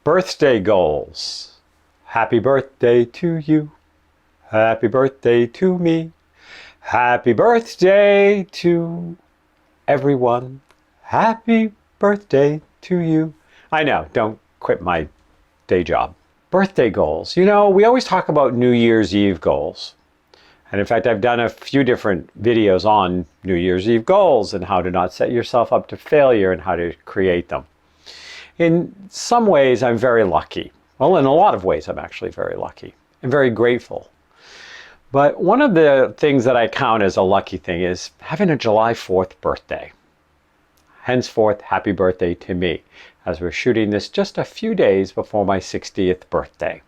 Birthday goals. Happy birthday to you. Happy birthday to me. Happy birthday to everyone. Happy birthday to you. I know, don't quit my day job. Birthday goals. You know, we always talk about New Year's Eve goals. And in fact, I've done a few different videos on New Year's Eve goals and how to not set yourself up to failure and how to create them. In some ways, I'm very lucky. Well, in a lot of ways, I'm actually very lucky and very grateful. But one of the things that I count as a lucky thing is having a July 4th birthday. Henceforth, happy birthday to me, as we're shooting this just a few days before my 60th birthday.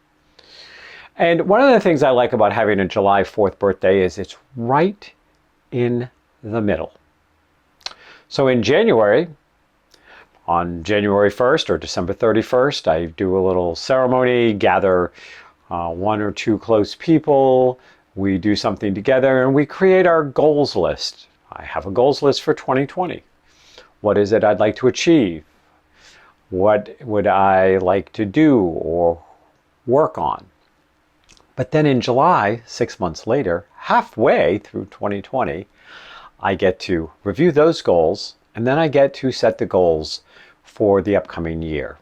And one of the things I like about having a July 4th birthday is it's right in the middle. So in January, on January 1st or December 31st, I do a little ceremony, gather one or two close people, we do something together, and we create our goals list. I have a goals list for 2020. What is it I'd like to achieve? What would I like to do or work on? But then in July, 6 months later, halfway through 2020, I get to review those goals, and then I get to set the goals for the upcoming year.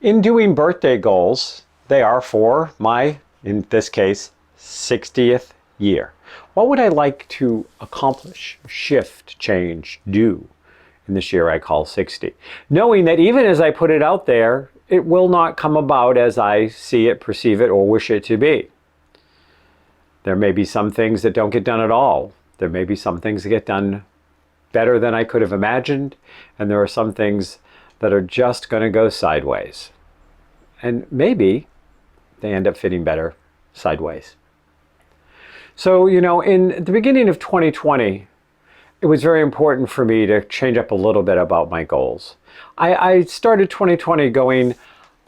In doing birthday goals, they are for my, in this case, 60th year. What would I like to accomplish, shift, change, do in this year I call 60? Knowing that even as I put it out there, it will not come about as I see it, perceive it, or wish it to be. There may be some things that don't get done at all. There may be some things that get done better than I could have imagined, and there are some things that are just going to go sideways. And maybe they end up fitting better sideways. So, you know, in the beginning of 2020, it was very important for me to change up a little bit about my goals. I started 2020 going,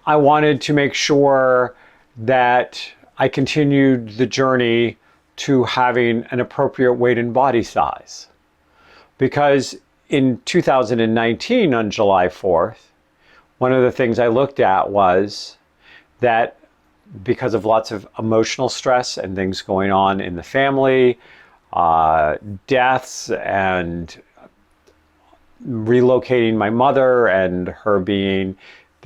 I wanted to make sure that I continued the journey to having an appropriate weight and body size. Because in 2019, on July 4th, one of the things I looked at was that because of lots of emotional stress and things going on in the family, deaths and relocating my mother and her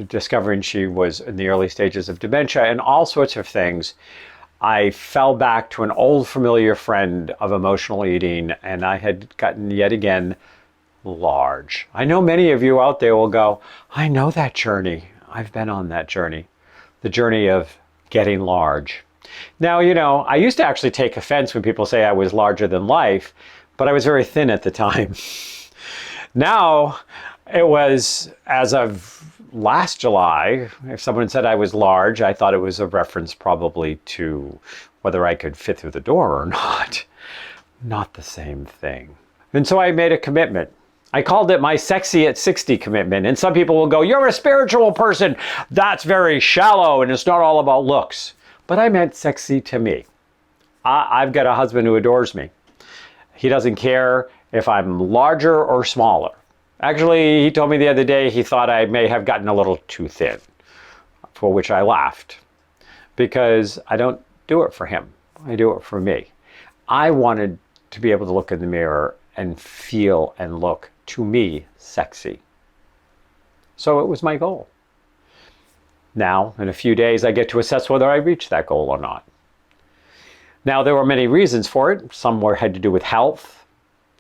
discovering she was in the early stages of dementia and all sorts of things, I fell back to an old familiar friend of emotional eating, and I had gotten yet again large. I know many of you out there will go, I know that journey. I've been on that journey. The journey of getting large. Now, you know, I used to actually take offense when people say I was larger than life, but I was very thin at the time. Now, it was as of last July, if someone said I was large, I thought it was a reference probably to whether I could fit through the door or not. Not the same thing. And so I made a commitment. I called it my Sexy at 60 commitment. And some people will go, you're a spiritual person. That's very shallow and it's not all about looks. But I meant sexy to me. I've got a husband who adores me. He doesn't care if I'm larger or smaller. Actually, he told me the other day he thought I may have gotten a little too thin, for which I laughed, because I don't do it for him. I do it for me. I wanted to be able to look in the mirror and feel and look, to me, sexy. So it was my goal. Now, in a few days, I get to assess whether I reach that goal or not. Now, there were many reasons for it. Some had to do with health,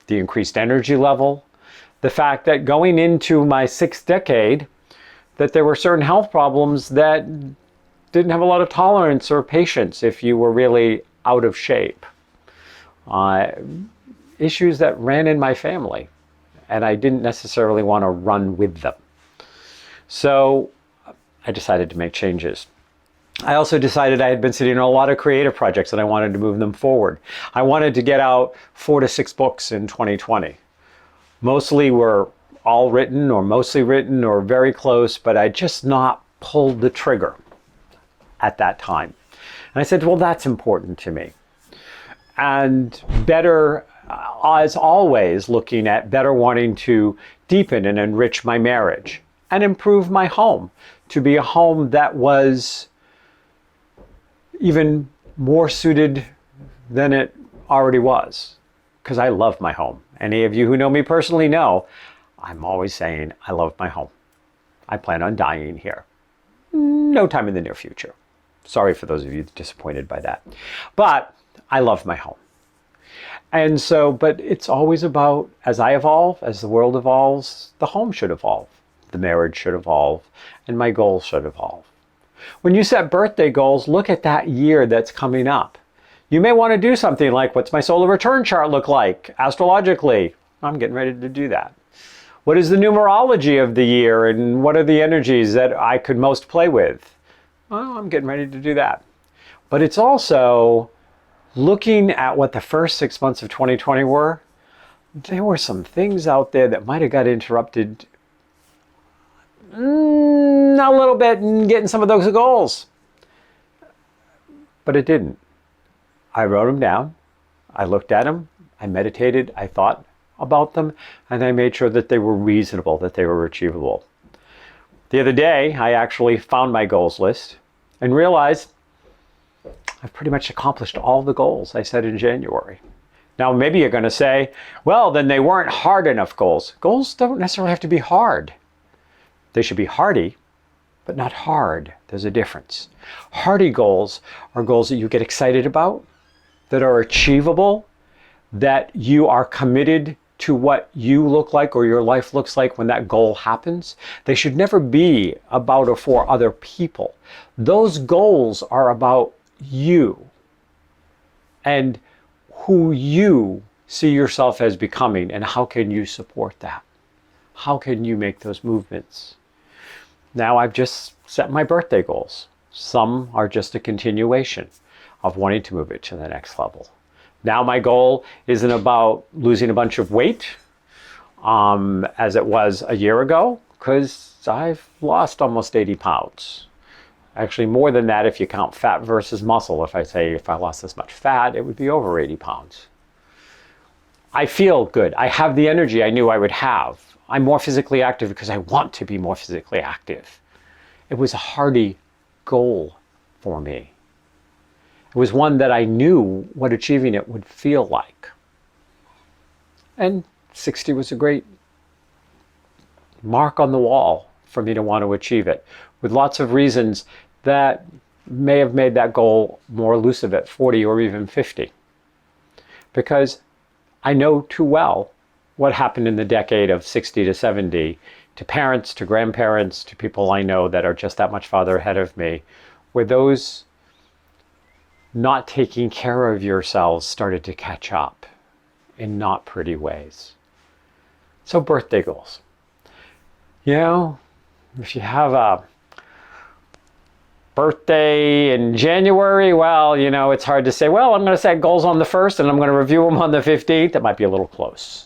the increased energy level, the fact that going into my 6th decade, that there were certain health problems that didn't have a lot of tolerance or patience if you were really out of shape. Issues that ran in my family, and I didn't necessarily want to run with them. So I decided to make changes. I also decided I had been sitting on a lot of creative projects and I wanted to move them forward. I wanted to get out 4 to 6 books in 2020. Mostly were all written or mostly written or very close, but I just not pulled the trigger at that time. And I said, well, that's important to me. And better, as always, looking at better wanting to deepen and enrich my marriage. and improve my home to be a home that was even more suited than it already was. Because I love my home. Any of you who know me personally know I'm always saying I love my home. I plan on dying here. No time in the near future. Sorry for those of you disappointed by that. But I love my home. And so, but it's always about, as I evolve, as the world evolves, the home should evolve. The marriage should evolve, and my goals should evolve. When you set birthday goals, look at that year that's coming up. You may want to do something like, what's my solar return chart look like astrologically? I'm getting ready to do that. What is the numerology of the year, and what are the energies that I could most play with? Well, I'm getting ready to do that. But it's also looking at what the first 6 months of 2020 were. There were some things out there that might have got interrupted a little bit in getting some of those goals. But it didn't. I wrote them down. I looked at them. I meditated. I thought about them. And I made sure that they were reasonable, that they were achievable. The other day, I actually found my goals list and realized I've pretty much accomplished all the goals I set in January. Now, maybe you're going to say, well, then they weren't hard enough goals. Goals don't necessarily have to be hard. They should be hardy, but not hard. There's a difference. Hardy goals are goals that you get excited about, that are achievable, that you are committed to what you look like or your life looks like when that goal happens. They should never be about or for other people. Those goals are about you and who you see yourself as becoming, and how can you support that? How can you make those movements? Now I've just set my birthday goals. Some are just a continuation of wanting to move it to the next level. Now my goal isn't about losing a bunch of weight as it was a year ago, because I've lost almost 80 pounds. Actually more than that if you count fat versus muscle. If I lost this much fat, it would be over 80 pounds. I feel good. I have the energy I knew I would have. I'm more physically active because I want to be more physically active. It was a hardy goal for me. It was one that I knew what achieving it would feel like. And 60 was a great mark on the wall for me to want to achieve it, with lots of reasons that may have made that goal more elusive at 40 or even 50. Because I know too well what happened in the decade of 60 to 70 to parents, to grandparents, to people I know that are just that much farther ahead of me, where those not taking care of yourselves started to catch up in not pretty ways. So birthday goals. You know, if you have a birthday in January, well, you know, it's hard to say, well, I'm going to set goals on the 1st and I'm going to review them on the 15th. That might be a little close.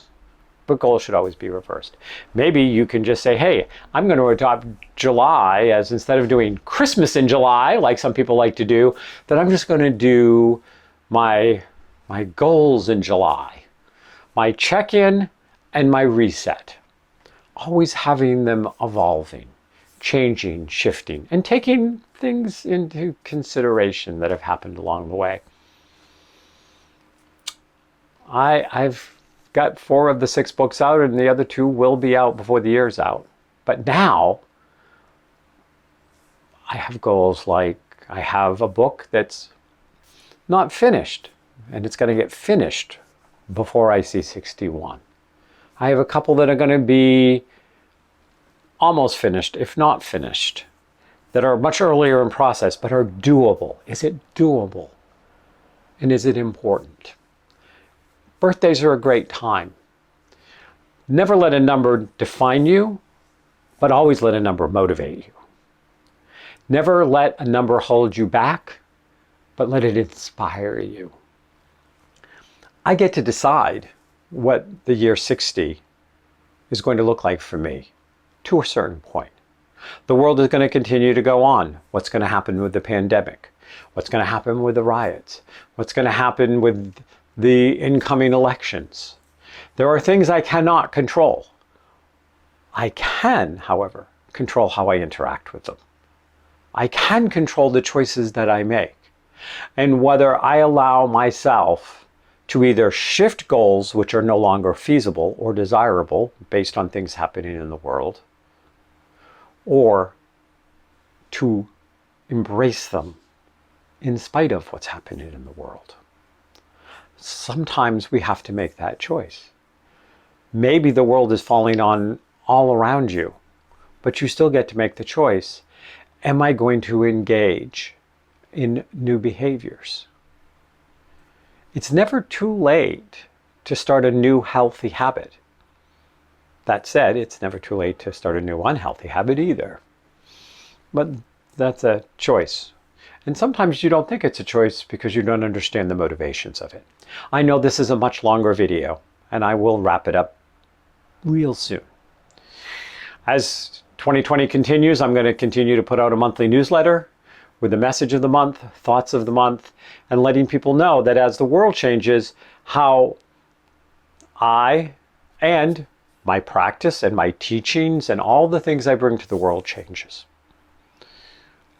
But goals should always be reversed. Maybe you can just say, hey, I'm going to adopt July as, instead of doing Christmas in July, like some people like to do, that I'm just going to do my goals in July, my check-in and my reset. Always having them evolving, changing, shifting, and taking things into consideration that have happened along the way. I've got 4 of the 6 books out, and the other 2 will be out before the year's out. But now I have goals like I have a book that's not finished, and it's going to get finished before I see 61. I have a couple that are going to be almost finished, if not finished, that are much earlier in process, but are doable. Is it doable? And is it important? Birthdays are a great time. Never let a number define you, but always let a number motivate you. Never let a number hold you back, but let it inspire you. I get to decide what the year 60 is going to look like for me to a certain point. The world is going to continue to go on. What's going to happen with the pandemic? What's going to happen with the riots? What's going to happen with the incoming elections? There are things I cannot control. I can, however, control how I interact with them. I can control the choices that I make and whether I allow myself to either shift goals which are no longer feasible or desirable based on things happening in the world, or to embrace them in spite of what's happening in the world. Sometimes we have to make that choice. Maybe the world is falling on all around you, but you still get to make the choice. Am I going to engage in new behaviors? It's never too late to start a new healthy habit. That said, it's never too late to start a new unhealthy habit either. But that's a choice. And sometimes you don't think it's a choice because you don't understand the motivations of it. I know this is a much longer video, and I will wrap it up real soon. As 2020 continues, I'm going to continue to put out a monthly newsletter with the message of the month, thoughts of the month, and letting people know that as the world changes, how I and my practice and my teachings and all the things I bring to the world changes.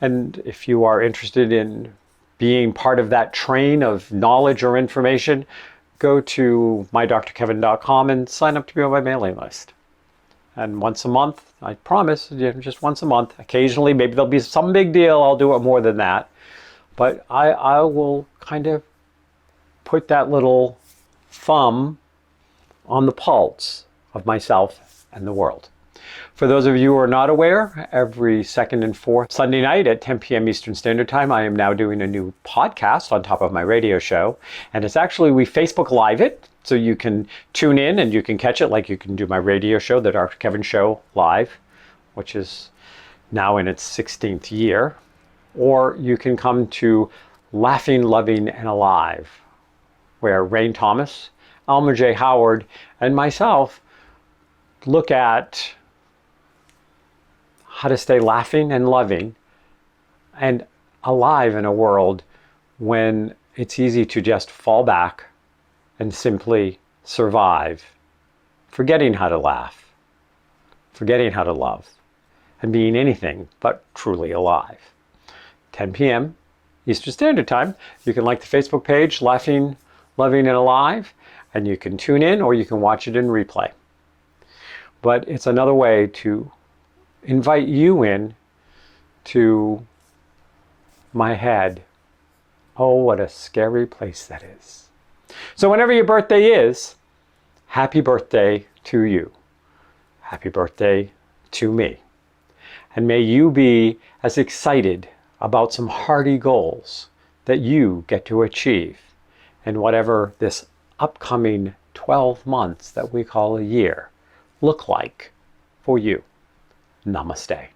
And if you are interested in being part of that train of knowledge or information, go to mydrkevin.com and sign up to be on my mailing list. And once a month, I promise, just once a month, occasionally, maybe there'll be some big deal, I'll do it more than that. But I will kind of put that little thumb on the pulse of myself and the world. For those of you who are not aware, every second and fourth Sunday night at 10 p.m. Eastern Standard Time, I am now doing a new podcast on top of my radio show. And it's actually, we Facebook Live it, so you can tune in and you can catch it like you can do my radio show, the Dr. Kevin Show Live, which is now in its 16th year. Or you can come to Laughing, Loving, and Alive, where Rain Thomas, Elmer J. Howard, and myself look at how to stay laughing and loving and alive in a world when it's easy to just fall back and simply survive, forgetting how to laugh, forgetting how to love, and being anything but truly alive. 10 p.m. Eastern Standard Time. You can like the Facebook page, Laughing, Loving, and Alive, and you can tune in or you can watch it in replay. But it's another way to invite you in to my head. Oh, what a scary place that is. So whenever your birthday is, happy birthday to you. Happy birthday to me. And may you be as excited about some hearty goals that you get to achieve in whatever this upcoming 12 months that we call a year look like for you. Namaste.